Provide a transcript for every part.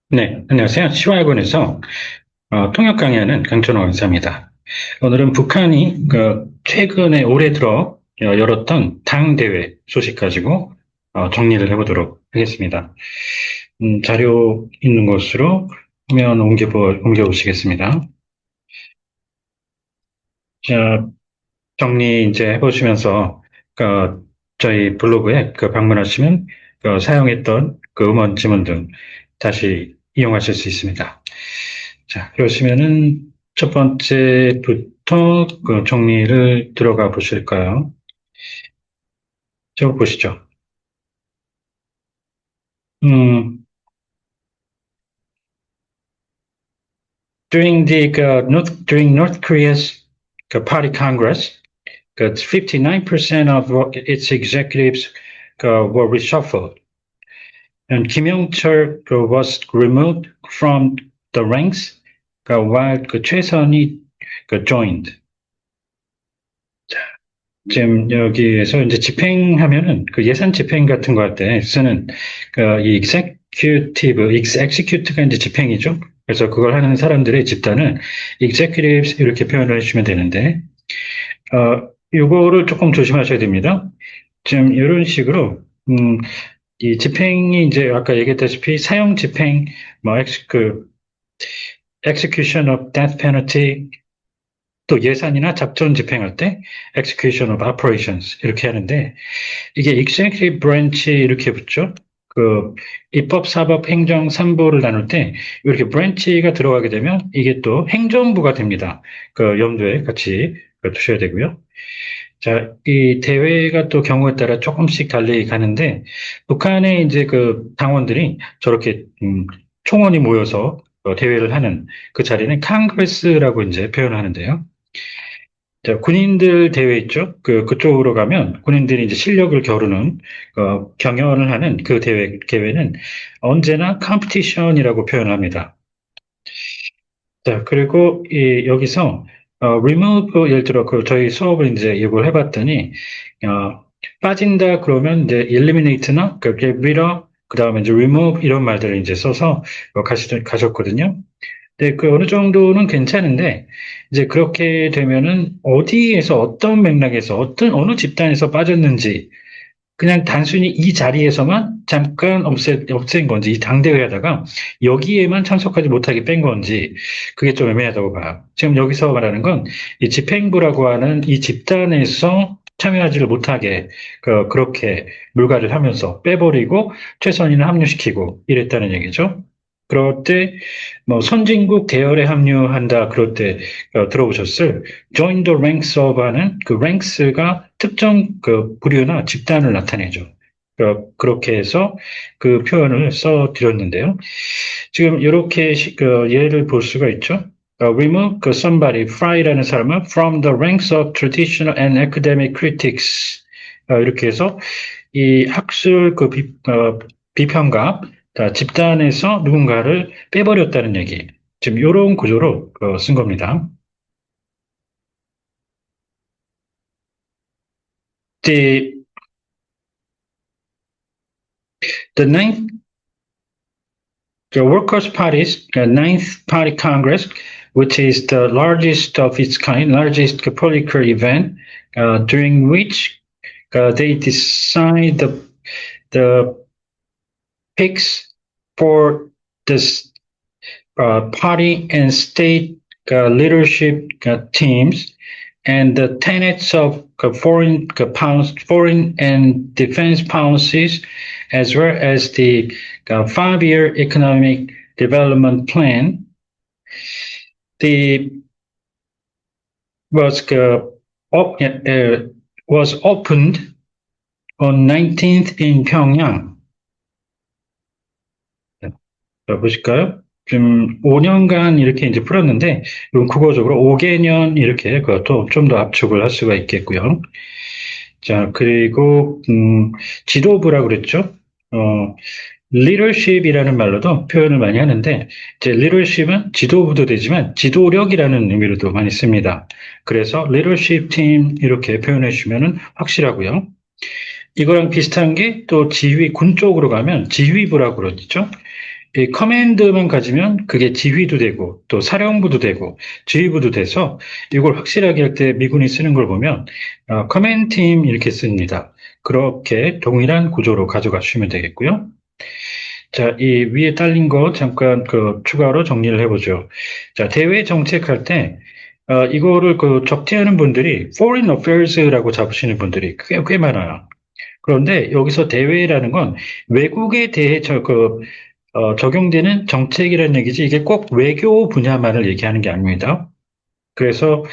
네, 안녕하세요. 시화학원에서 통역 강의하는 강천호 강사입니다. 오늘은 북한이 최근에 올해 들어 열었던 당 대회 소식 가지고 정리를 해보도록 하겠습니다. 자료 있는 곳으로 화면 옮겨보시겠습니다. 자, 정리 이제 해보시면서 저희 블로그에 방문하시면 사용했던 음원 지문 등 다시 이용하실 수 있습니다. 자, 그러시면은 첫 번째부터 정리를 들어가 보실까요? 쭉 보시죠. 음, during North Korea's Party Congress, 59% of its executives were reshuffled, and Kim Yong-chol was removed from the ranks, while 최선희 joined. 지금 여기에서 이제 집행하면은 예산 집행 같은 거 할 때 쓰는 이 executive가 이제 집행이죠. 그래서 그걸 하는 사람들의 집단을 executives 이렇게 표현을 해주시면 되는데, 요거를 조금 조심하셔야 됩니다. 지금 이런 식으로, 이 집행이 이제 아까 얘기했다시피 사형 집행, 뭐, execution of death penalty, 또 예산이나 작전 집행할 때 execution of operations 이렇게 하는데 이게 executive branch 이렇게 붙죠. 입법, 사법, 행정 3부를 나눌 때 이렇게 branch가 들어가게 되면 이게 또 행정부가 됩니다. 염두에 같이 두셔야 되고요. 자, 이 대회가 또 경우에 따라 조금씩 달리 가는데 북한의 이제 당원들이 저렇게 총원이 모여서 대회를 하는 그 자리는 캉그레스라고 이제 표현하는데요. 자, 군인들 대회 있죠? 그쪽으로 가면 군인들이 이제 실력을 겨루는, 경연을 하는 그 대회는 언제나 컴피티션이라고 표현합니다. 자, 그리고 여기서, remove, 예를 들어, 저희 수업을 이제 이걸 해봤더니, 빠진다 그러면 이제 eliminate나, get rid of, 그 다음에 이제 remove 이런 말들을 이제 써서 가셨거든요. 네, 어느 정도는 괜찮은데, 이제 그렇게 되면은 어디에서 어떤 맥락에서 어느 집단에서 빠졌는지, 그냥 단순히 이 자리에서만 잠깐 없앤 건지, 이 당대회 하다가 여기에만 참석하지 못하게 뺀 건지, 그게 좀 애매하다고 봐요. 지금 여기서 말하는 건 이 집행부라고 하는 이 집단에서 참여하지를 못하게, 그렇게 물갈이를 하면서 빼버리고 최선인을 합류시키고 이랬다는 얘기죠. 그럴 때, 뭐, 선진국 대열에 합류한다, 그럴 때, 들어보셨을 join the ranks of 하는 그 ranks가 특정 부류나 집단을 나타내죠. 그렇게 해서 그 표현을 써 드렸는데요. 지금 이렇게 예를 볼 수가 있죠. remove somebody, fry라는 사람은 from the ranks of traditional and academic critics. 이렇게 해서 이 학술 비평가, 집단에서 누군가를 빼버렸다는 얘기. 지금 이런 구조로 쓴 겁니다. The, the ninth, the Workers' Party's Ninth Party Congress, which is the largest of its kind, largest political event, during which they decide the picks for this party and state leadership teams and the tenets of foreign and defense policies, as well as the 5-year economic development plan. The was was opened on 19th in Pyongyang. 자, 보실까요? 좀 5년간 이렇게 이제 풀었는데, 이건 국어적으로 5개년 이렇게 그것도 좀 더 압축을 할 수가 있겠고요. 자, 그리고, 지도부라고 그랬죠? leadership이라는 말로도 표현을 많이 하는데, 이제 leadership은 지도부도 되지만 지도력이라는 의미로도 많이 씁니다. 그래서 leadership team 이렇게 표현해 주시면 확실하고요. 이거랑 비슷한 게 또 군 쪽으로 가면 지휘부라고 그러죠. 이 커맨드만 가지면 그게 지휘도 되고 또 사령부도 되고 지휘부도 돼서 이걸 확실하게 할 때 미군이 쓰는 걸 보면 커맨드 팀 이렇게 씁니다. 그렇게 동일한 구조로 가져가 주시면 되겠고요. 자, 이 위에 딸린 거 잠깐 추가로 정리를 해보죠. 자, 대외 정책할 때 이거를 적재하는 분들이 Foreign Affairs라고 잡으시는 분들이 꽤 많아요. 그런데 여기서 대외라는 건 외국에 대해 적용되는 정책이라는 얘기지 이게 꼭 외교 분야만을 얘기하는 게 아닙니다. 그래서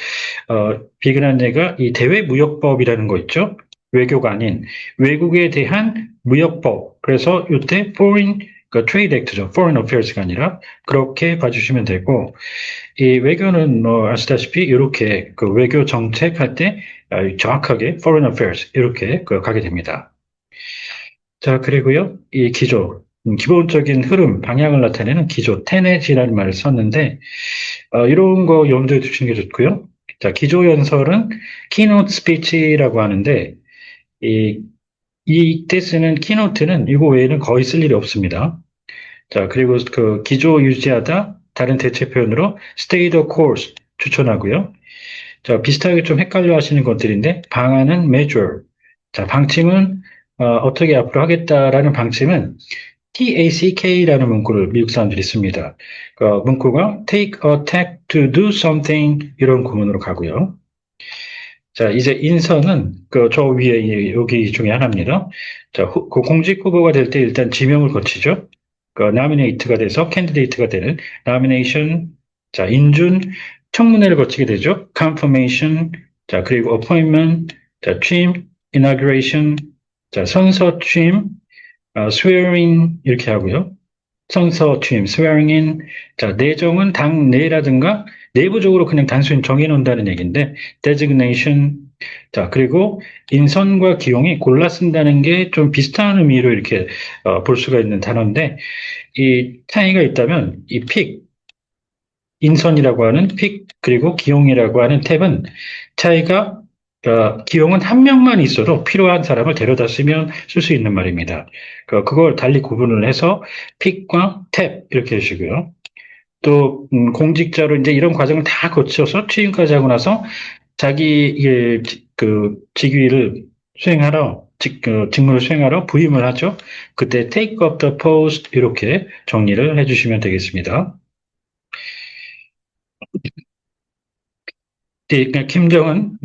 비근한 얘가 이 대외무역법이라는 거 있죠. 외교가 아닌 외국에 대한 무역법. 그래서 이때 Foreign Trade Act죠. Foreign Affairs가 아니라 그렇게 봐주시면 되고 이 외교는 뭐 아시다시피 이렇게 외교 정책할 때 정확하게 Foreign Affairs 이렇게 가게 됩니다. 자, 그리고요, 이 기조, 기본적인 흐름, 방향을 나타내는 기조, 테넷이라는 말을 썼는데, 이런 거 염두에 두시는 게 좋고요. 자, 기조 연설은 키노트 스피치라고 하는데, 이, 이때 쓰는 키노트는 이거 외에는 거의 쓸 일이 없습니다. 자, 그리고 기조 유지하다, 다른 대체 표현으로 stay the course 추천하고요. 자, 비슷하게 좀 헷갈려 하시는 것들인데, 방안은 measure. 자, 방침은 어떻게 앞으로 하겠다라는 방침은 TACK라는 문구를 미국 사람들이 씁니다. 문구가 take a tack to do something 이런 구문으로 가고요. 자, 이제 인선은 저 위에 여기 중에 하나입니다. 자, 공직 후보가 될 때 일단 지명을 거치죠. nominate가 돼서 candidate가 되는 nomination, 자, 인준, 청문회를 거치게 되죠. confirmation, 자, 그리고 appointment, 자, 취임, inauguration, 자, 선서 취임, swearing 이렇게 하고요. 선서 취임, swearing in. 자, 내정은 당 내라든가 내부적으로 그냥 단순히 정해놓는다는 얘기인데 designation. 자, 그리고 인선과 기용이 골라 쓴다는 게 좀 비슷한 의미로 이렇게 볼 수가 있는 단어인데 이 차이가 있다면 이 pick, 인선이라고 하는 pick 그리고 기용이라고 하는 탭은 차이가 기용은 한 명만 있어도 필요한 사람을 데려다 쓰면 쓸 수 있는 말입니다. 그걸 달리 구분을 해서 픽과 탭 이렇게 해주시고요. 또 공직자로 이제 이런 과정을 다 거쳐서 취임까지 하고 나서 자기 직위를 수행하러 직무를 수행하러 부임을 하죠. 그때 take up the post 이렇게 정리를 해주시면 되겠습니다. 김정은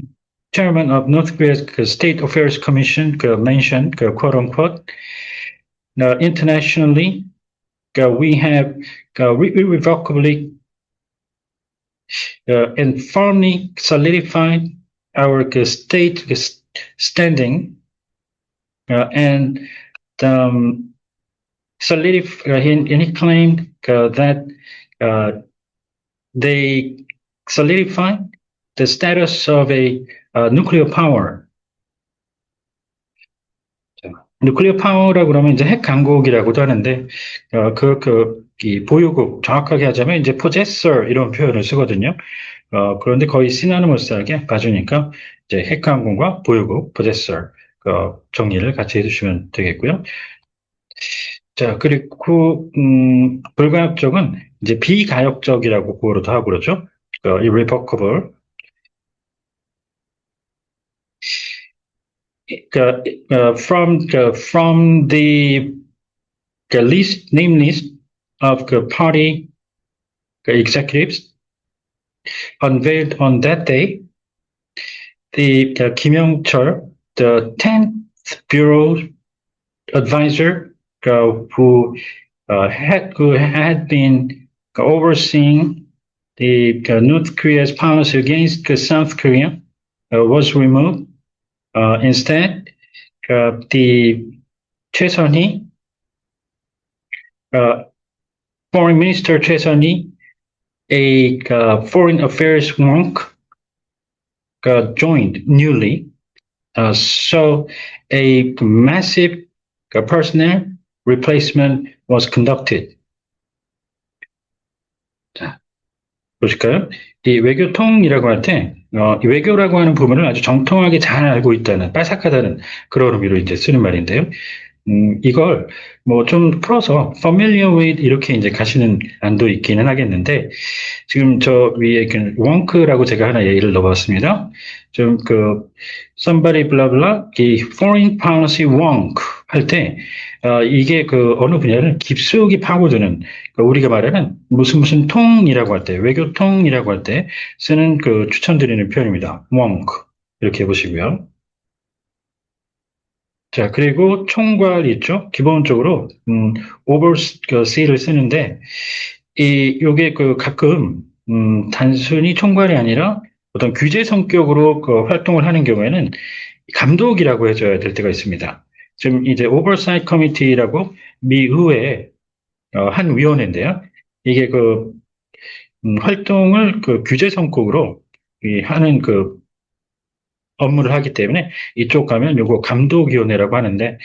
Chairman of North Korea's State Affairs Commission mentioned, quote unquote, internationally, we have irrevocably and firmly solidified our state standing and and he claimed that they solidified the status of a nuclear power. 누클리어 파워라고 그러면 이제 핵 강국이라고도 하는데, 이 보유국, 정확하게 하자면 이제 possessor 이런 표현을 쓰거든요. 그런데 거의 시나니머스하게 봐주니까 이제 핵 강국과 보유국, possessor, 정리를 같이 해주시면 되겠고요. 자, 그리고, 불가역적은 이제 비가역적이라고 구어로도 하고 그러죠. irrevocable. From the name list of the party executives unveiled on that day, the Kim Yong-chol, the 10th Bureau advisor, who had been overseeing the North Korea's policy against South Korea, was removed. Instead, the Choi Sun-hee, Foreign Minister Choi Sun-hee, a Foreign Affairs wonk, joined newly. So a massive personnel replacement was conducted. 자, 보실까요? 이 외교통이라고 할 때, 이 외교라고 하는 부분을 아주 정통하게 잘 알고 있다는, 빠삭하다는 그런 의미로 이제 쓰는 말인데요. 이걸 뭐 좀 풀어서 familiar with 이렇게 이제 가시는 안도 있기는 하겠는데, 지금 저 위에 그 wonk라고 제가 하나 예를 넣어봤습니다. 좀 somebody blah blah 이 foreign policy wonk 할 때, 이게 어느 분야를 깊숙이 파고드는, 우리가 말하는 무슨 통이라고 할 때, 외교통이라고 할 때 쓰는 추천드리는 표현입니다. wonk. 이렇게 해보시고요. 자, 그리고 총괄 있죠? 기본적으로, oversee를 쓰는데, 요게 가끔, 단순히 총괄이 아니라 어떤 규제 성격으로 활동을 하는 경우에는 감독이라고 해줘야 될 때가 있습니다. 지금 이제 oversight committee라고 미 의회 한 위원회인데요. 이게 활동을 규제 성격으로 하는 업무를 하기 때문에 이쪽 가면 요거 감독위원회라고 하는데,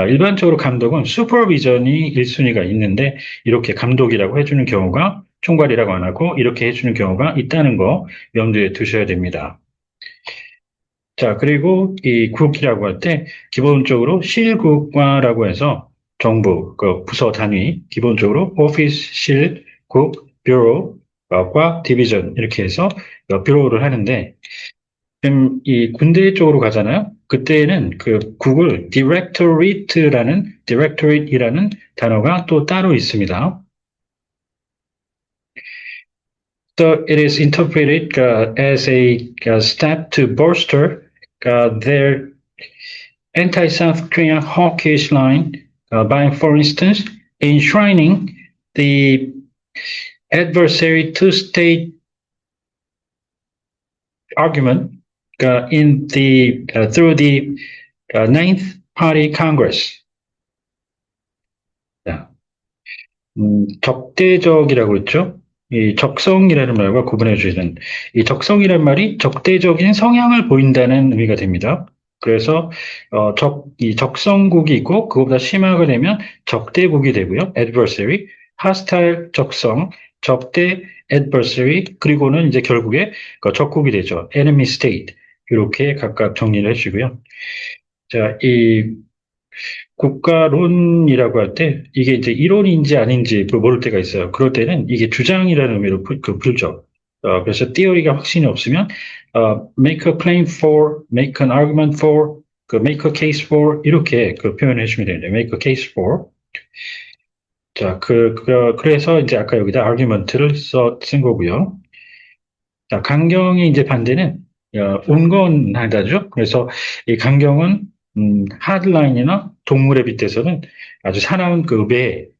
일반적으로 감독은 슈퍼비전이 1순위가 있는데 이렇게 감독이라고 해주는 경우가 총괄이라고 안 하고 이렇게 해주는 경우가 있다는 거 염두에 두셔야 됩니다. 자, 그리고 이 국이라고 할 때 기본적으로 실국과라고 해서 정부, 부서 단위, 기본적으로 오피스, 실, 국, 뷰로과 디비전 이렇게 해서 뷰로를 하는데, 지금 이 군대 쪽으로 가잖아요. 그때는 국을 directorate이라는 단어가 또 따로 있습니다. So it is interpreted as a step to bolster their anti-South Korean hawkish line by, for instance, enshrining the adversary two-state argument through the Ninth Party Congress. 적대적이라고 했죠. 이 적성이라는 말과 구분해 주시는 이 적성이라는 말이 적대적인 성향을 보인다는 의미가 됩니다. 그래서 이 적성국이 있고 그거보다 심하게 되면 적대국이 되고요. adversary, hostile 적성, 적대 adversary, 그리고는 이제 결국에 적국이 되죠. enemy state. 이렇게 각각 정리를 해주고요. 자, 이 국가론이라고 할 때 이게 이제 이론인지 아닌지 모를 때가 있어요. 그럴 때는 이게 주장이라는 의미로 풀죠. 그래서 theory가 확신이 없으면 make a claim for, make an argument for, make a case for 이렇게 표현해 주시면 되는데 make a case for. 자, 그래서 이제 아까 여기다 argument를 쓴 거고요. 자, 강경의 이제 반대는 온건하다죠. 그래서 이 강경은 하드라인이나 동물에 빗대서는 아주 사나운 매를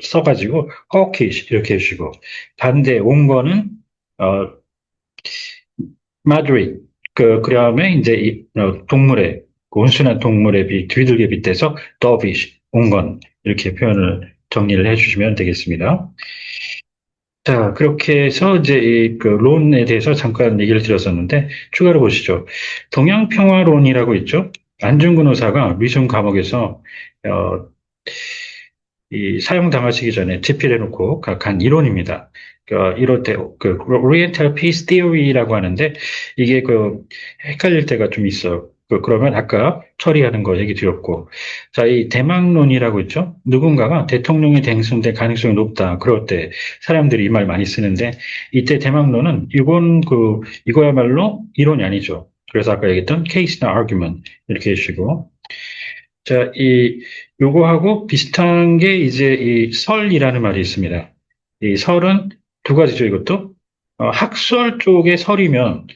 써가지고 hawkish 이렇게 해주시고, 반대 온건은 moderate 그다음에 이제 동물에 온순한 동물에 뒤들게 빗대서 dovish 온건 이렇게 표현을 정리를 해주시면 되겠습니다. 자, 그렇게 해서 이제 론에 대해서 잠깐 얘기를 드렸었는데, 추가로 보시죠. 동양평화론이라고 있죠? 안중근 의사가 미군 감옥에서, 사형당하시기 전에 제필해놓고 간 이론입니다. 이럴 때, Oriental Peace Theory라고 하는데, 이게 헷갈릴 때가 좀 있어요. 그러면 아까 처리하는 거 얘기 드렸고. 자, 이 대망론이라고 있죠? 누군가가 대통령이 당선될 가능성이 높다. 그럴 때 사람들이 이 말 많이 쓰는데, 이때 대망론은 이거야말로 이론이 아니죠. 그래서 아까 얘기했던 case나 argument 이렇게 해주시고. 자, 요거하고 비슷한 게 이제 이 설이라는 말이 있습니다. 이 설은 두 가지죠, 이것도. 학설 쪽의 설이면,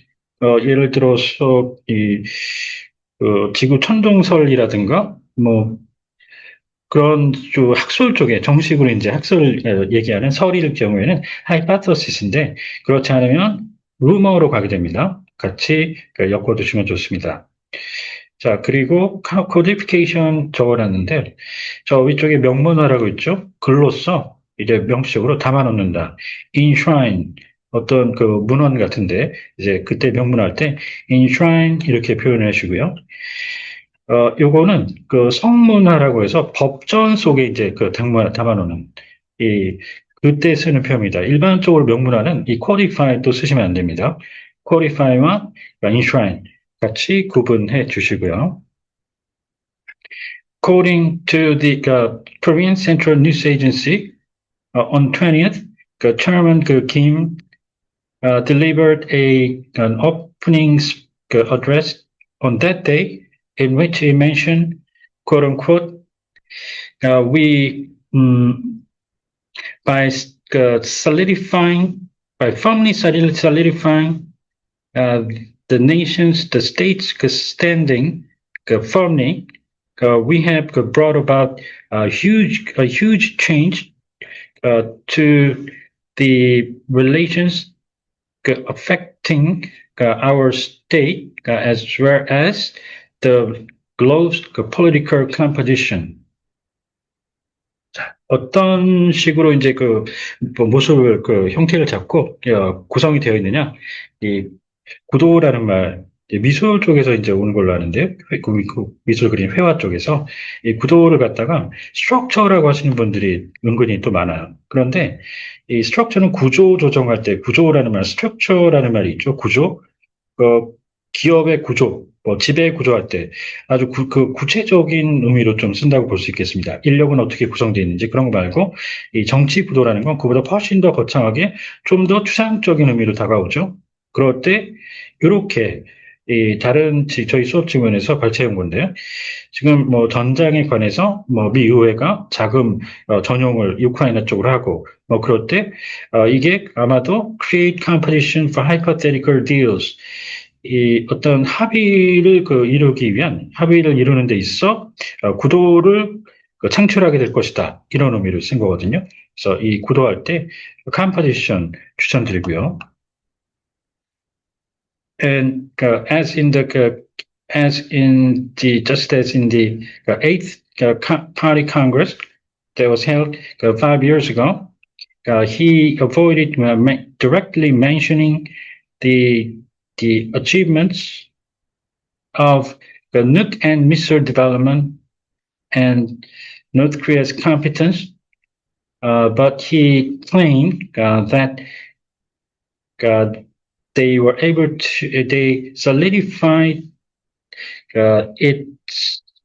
예를 들어서, 지구 천동설이라든가, 뭐, 그런 학설 쪽에 정식으로 이제 학설 얘기하는 설일 경우에는 하이파토시스인데, 그렇지 않으면 루머로 가게 됩니다. 같이 엮어두시면 좋습니다. 자, 그리고 코디피케이션 적어놨는데, 저 위쪽에 명문화라고 있죠? 글로써 이제 명시적으로 담아놓는다. enshrine, 어떤 문헌 같은데, 이제 그때 명문화할 때 enshrine 이렇게 표현을 하시고요. 요거는 성문화라고 해서 법전 속에 이제 담아놓는, 그때 쓰는 표현입니다. 일반적으로 명문화는 이 codify 또 쓰시면 안 됩니다. codify와 enshrine 같이 구분해 주시고요. according to the Korean Central News Agency, on 20th, Chairman Kim delivered an opening address on that day in which he mentioned, quote unquote, we by firmly solidifying the nation's, the state's standing firmly, we have brought about a huge change to the relations affecting our state as well as the globe's political composition. 어떤 식으로 이제 모습을 형태를 잡고 구성이 되어 있느냐? 이 구도라는 말, 미술 쪽에서 이제 오는 걸로 아는데요. 미술 그림 회화 쪽에서 이 구도를 갖다가 스트럭처라고 하시는 분들이 은근히 또 많아요. 그런데 이 스트럭처는 구조 조정할 때 구조라는 말, 스트럭처라는 말이 있죠. 구조, 기업의 구조, 지배 구조할 때 아주 구체적인 의미로 좀 쓴다고 볼 수 있겠습니다. 인력은 어떻게 구성되어 있는지 그런 거 말고 이 정치 구도라는 건 그보다 훨씬 더 거창하게 좀 더 추상적인 의미로 다가오죠. 그럴 때 이렇게 다른 저희 수업 지문에서 발췌한 건데요. 지금 전장에 관해서 미 의회가 자금 전용을 우크라이나 쪽으로 하고 그럴 때 이게 아마도 create competition for hypothetical deals, 이 어떤 합의를 합의를 이루는 데 있어 구도를 창출하게 될 것이다, 이런 의미로 쓴 거거든요. 그래서 이 구도할 때 composition 추천드리고요. And just as in the Eighth Party Congress that was held 5 years ago, he avoided directly mentioning the achievements of the nuke and missile development and North Korea's competence, but he claimed that they solidified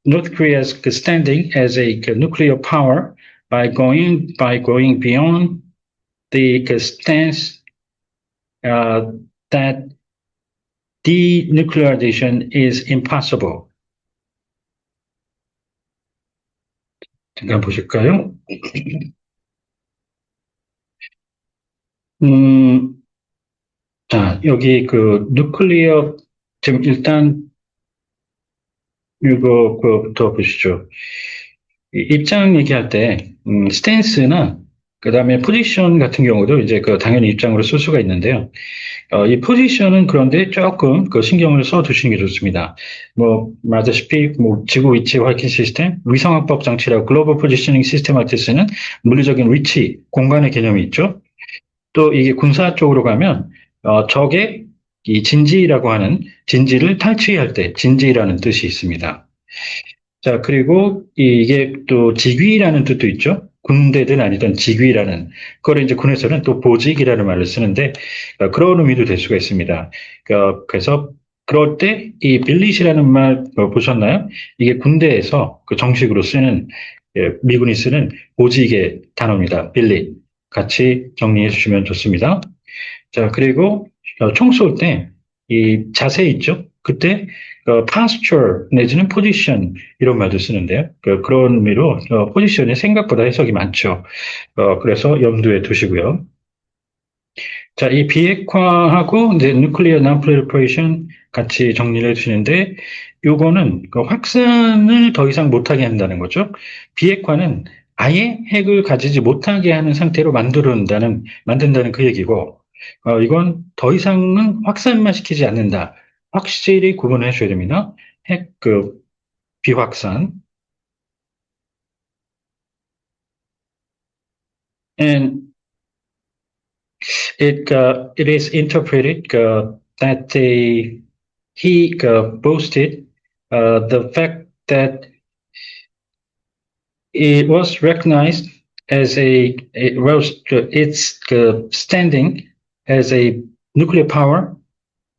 North Korea's standing as a nuclear power by going beyond the stance that denuclearization is impossible. 잠깐 보실까요? 자, 여기 누클리어, 지금 일단 이거부터 보시죠. 입장 얘기할 때 스탠스나 그다음에 포지션 같은 경우도 이제 당연히 입장으로 쓸 수가 있는데요. 이 포지션은 그런데 조금 신경을 써 두시는 게 좋습니다. 말하다시피 지구 위치 확인 시스템, 위성학법 장치라고 글로벌 포지셔닝 시스템 할 때 쓰는 물리적인 위치, 공간의 개념이 있죠. 또 이게 군사 쪽으로 가면 적의 이 진지라고 하는 진지를 탈취할 때 진지라는 뜻이 있습니다. 자, 그리고 이게 또 직위라는 뜻도 있죠. 군대든 아니든 직위라는, 그걸 이제 군에서는 또 보직이라는 말을 쓰는데 그런 의미도 될 수가 있습니다. 그래서 그럴 때 이 빌릿이라는 말 보셨나요? 이게 군대에서 정식으로 쓰는, 미군이 쓰는 보직의 단어입니다. 빌릿. 같이 정리해 주시면 좋습니다. 자, 그리고 총 쏠 때 이 자세 있죠? 그때 posture 내지는 position 이런 말도 쓰는데요. 그런 의미로 포지션이 생각보다 해석이 많죠. 그래서 염두에 두시고요. 자, 이 비핵화하고 이제 nuclear non-proliferation 같이 정리를 해주시는데, 요거는 확산을 더 이상 못하게 한다는 거죠. 비핵화는 아예 핵을 가지지 못하게 하는 상태로 만든다는 그 얘기고, 이건 더 이상은 확산만 시키지 않는다. 확실히 구분해 줘야 됩니다. 핵, 비확산. And it is interpreted that he boasted the fact that it was recognized as its standing as a nuclear power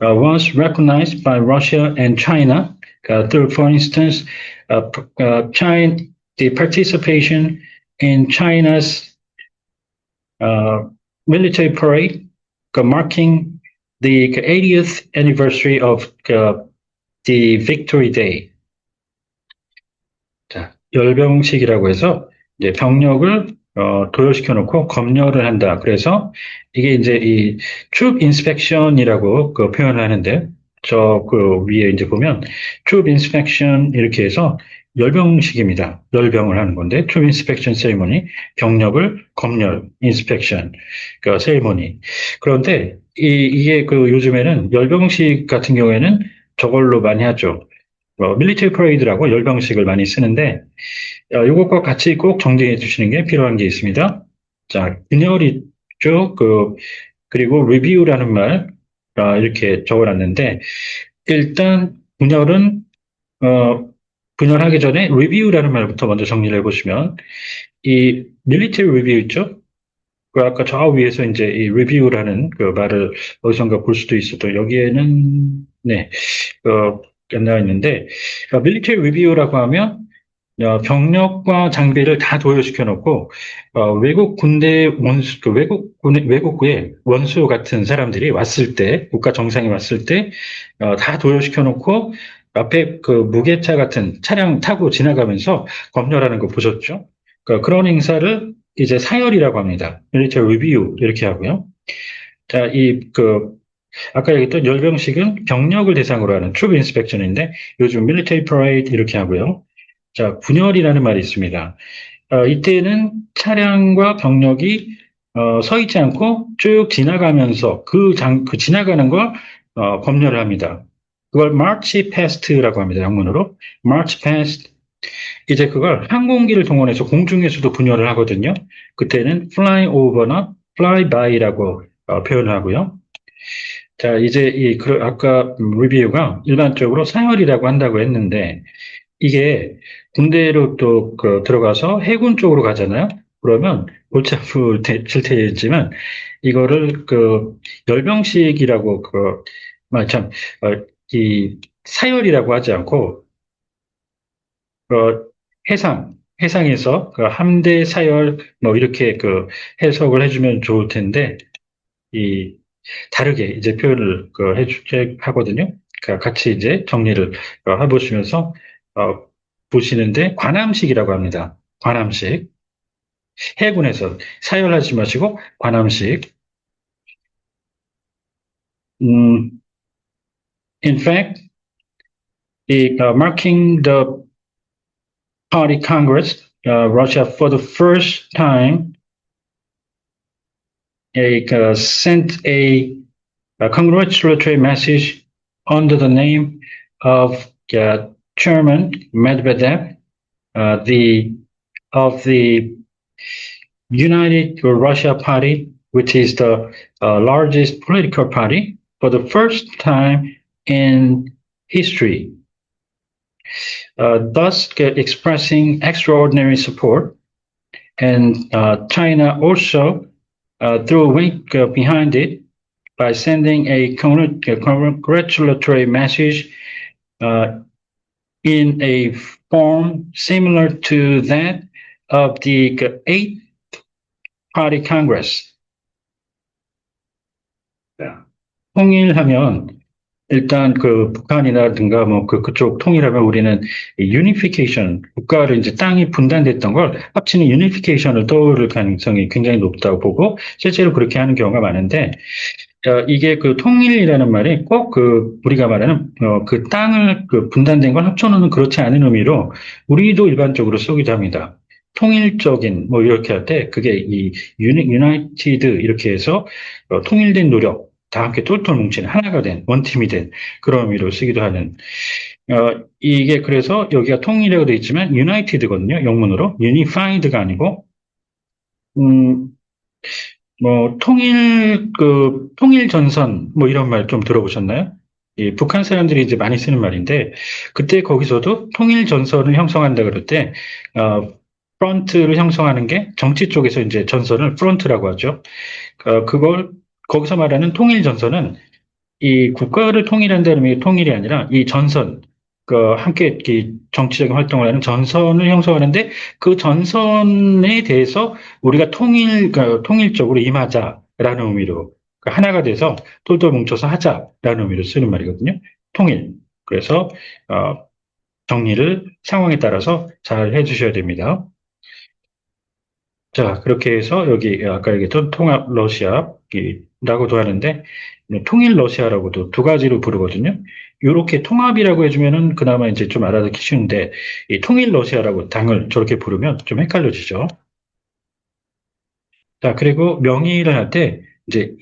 was recognized by Russia and China through, for instance, China, the participation in China's military parade, marking the 80th anniversary of the Victory Day. 자, 열병식이라고 해서 이제 병력을 도열시켜 놓고 검열을 한다. 그래서 이게 이제 이 troop inspection이라고 그 표현을 하는데 저 그 위에 이제 보면 troop inspection 이렇게 해서 열병식입니다. 열병을 하는 건데 troop inspection ceremony 병력을 검열 inspection 그 세리머니. 그런데 이게 그 요즘에는 열병식 같은 경우에는 저걸로 많이 하죠. 밀리터리 퍼레이드라고 열병식을 많이 쓰는데 이것과 같이 꼭 정리해 주시는 게 필요한 게 있습니다. 자, 분열이 쭉 그리고 리뷰라는 말 이렇게 적어놨는데 일단 분열하기 전에 리뷰라는 말부터 먼저 정리를 해보시면 이 밀리터리 리뷰 있죠? 그 아까 저 위에서 이제 이 리뷰라는 그 말을 어디선가 볼 수도 있어도 여기에는 네, 나와 있는데 밀리터리 리뷰라고 하면 병력과 장비를 다 도열시켜 놓고 외국 군대 원수, 외국의 원수 같은 사람들이 왔을 때 국가 정상이 왔을 때 다 도열시켜 놓고 앞에 그 무게차 같은 차량 타고 지나가면서 검열하는 거 보셨죠? 그런 행사를 이제 사열이라고 합니다. military review 이렇게 하고요. 자, 아까 얘기했던 열병식은 병력을 대상으로 하는 troop inspection인데 요즘 military parade 이렇게 하고요. 자, 분열이라는 말이 있습니다. 이때는 차량과 병력이 서 있지 않고 쭉 지나가면서 그 지나가는 걸 검열을 합니다. 그걸 march past라고 합니다. 영문으로. march past. 이제 그걸 항공기를 동원해서 공중에서도 분열을 하거든요. 그때는 fly over나 fly by라고 표현을 하고요. 자, 이제 아까 리뷰가 일반적으로 사열이라고 한다고 했는데 이게 군대로 또 들어가서 해군 쪽으로 가잖아요. 그러면 골치 아플 테지만 이거를 열병식이라고 참, 이 사열이라고 하지 않고 해상에서 함대 사열 뭐 이렇게 해석을 해주면 좋을 텐데 이 다르게 이제 표현을 하거든요. 같이 이제 정리를 해보시면서 보시는데 관함식이라고 합니다. 관함식. 해군에서 사열하지 마시고 관함식. In fact, marking the Party Congress, Russia for the first time sent a congratulatory message under the name of Chairman Medvedev, of the United Russia Party, which is the largest political party for the first time in history, thus expressing extraordinary support. And China also threw weight behind it by sending a congratulatory message in a form similar to that of the Eighth Party Congress. 통일하면 일단 북한이라든가 그쪽 통일하면 우리는 유니피케이션, 국가를 이제 땅이 분단됐던 걸 합치는 유니피케이션을 떠오를 가능성이 굉장히 높다고 보고 실제로 그렇게 하는 경우가 많은데 이게 통일이라는 말이 꼭 우리가 말하는 그 땅을 분단된 걸 합쳐놓는 그렇지 않은 의미로 우리도 일반적으로 쓰기도 합니다. 통일적인 이렇게 할 때 그게 이 유나이티드 이렇게 해서 통일된 노력 다 함께 똘똘 뭉친 하나가 된 원팀이 된 그런 의미로 쓰기도 하는 이게 그래서 여기가 통일이라고 되어 있지만 유나이티드거든요. 영문으로 유니파이드가 아니고 통일 전선 이런 말 좀 들어보셨나요? 북한 사람들이 이제 많이 쓰는 말인데 그때 거기서도 통일 전선을 형성한다 그럴 때 프런트를 형성하는 게 정치 쪽에서 이제 전선을 프런트라고 하죠. 그걸 거기서 말하는 통일 전선은 이 국가를 통일한다는 의미의 통일이 아니라 이 전선, 함께 이 정치적인 활동을 하는 전선을 형성하는데 그 전선에 대해서 우리가 통일적으로 임하자라는 의미로 하나가 돼서 똘똘 뭉쳐서 하자라는 의미로 쓰는 말이거든요. 통일. 그래서 어, 정리를 상황에 따라서 잘 해주셔야 됩니다. 자, 그렇게 해서 여기 아까 얘기했던 통합 러시아라고도 하는데 통일 러시아라고도 두 가지로 부르거든요. 이렇게 통합이라고 해주면은 그나마 이제 좀 알아듣기 쉬운데 이 통일 러시아라고 당을 저렇게 부르면 좀 헷갈려지죠. 자, 그리고 명의를 할 때 이제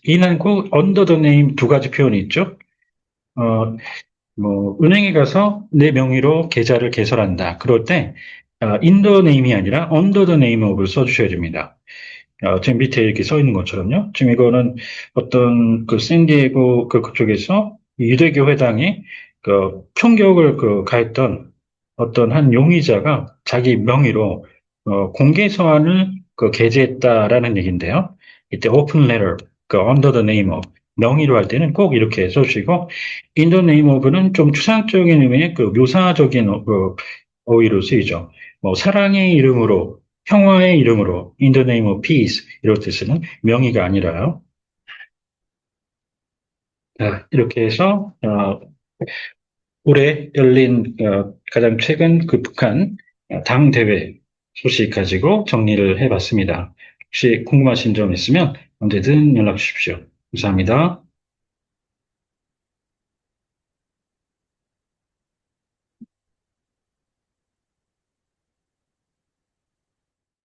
인하고 under the name 두 가지 표현이 있죠. 어, 은행에 가서 내 명의로 계좌를 개설한다. 그럴 때 in the name이 아니라 under the name of를 써주셔야 됩니다. 지금 밑에 이렇게 써 있는 것처럼요. 지금 이거는 어떤 샌디에고 그쪽에서 유대교 회당에 총격을 가했던 어떤 한 용의자가 자기 명의로 공개 서한을 게재했다라는 얘기인데요. 이때 open letter, under the name of 명의로 할 때는 꼭 이렇게 써주시고 in the name of는 좀 추상적인 의미의 묘사적인 어휘로 쓰이죠. 사랑의 이름으로 평화의 이름으로 In the name of peace 이럴 때 쓰는 명의가 아니라요. 이렇게 해서 올해 열린 가장 최근 북한 당 대회 소식 가지고 정리를 해봤습니다. 혹시 궁금하신 점 있으면 언제든 연락 주십시오. 감사합니다.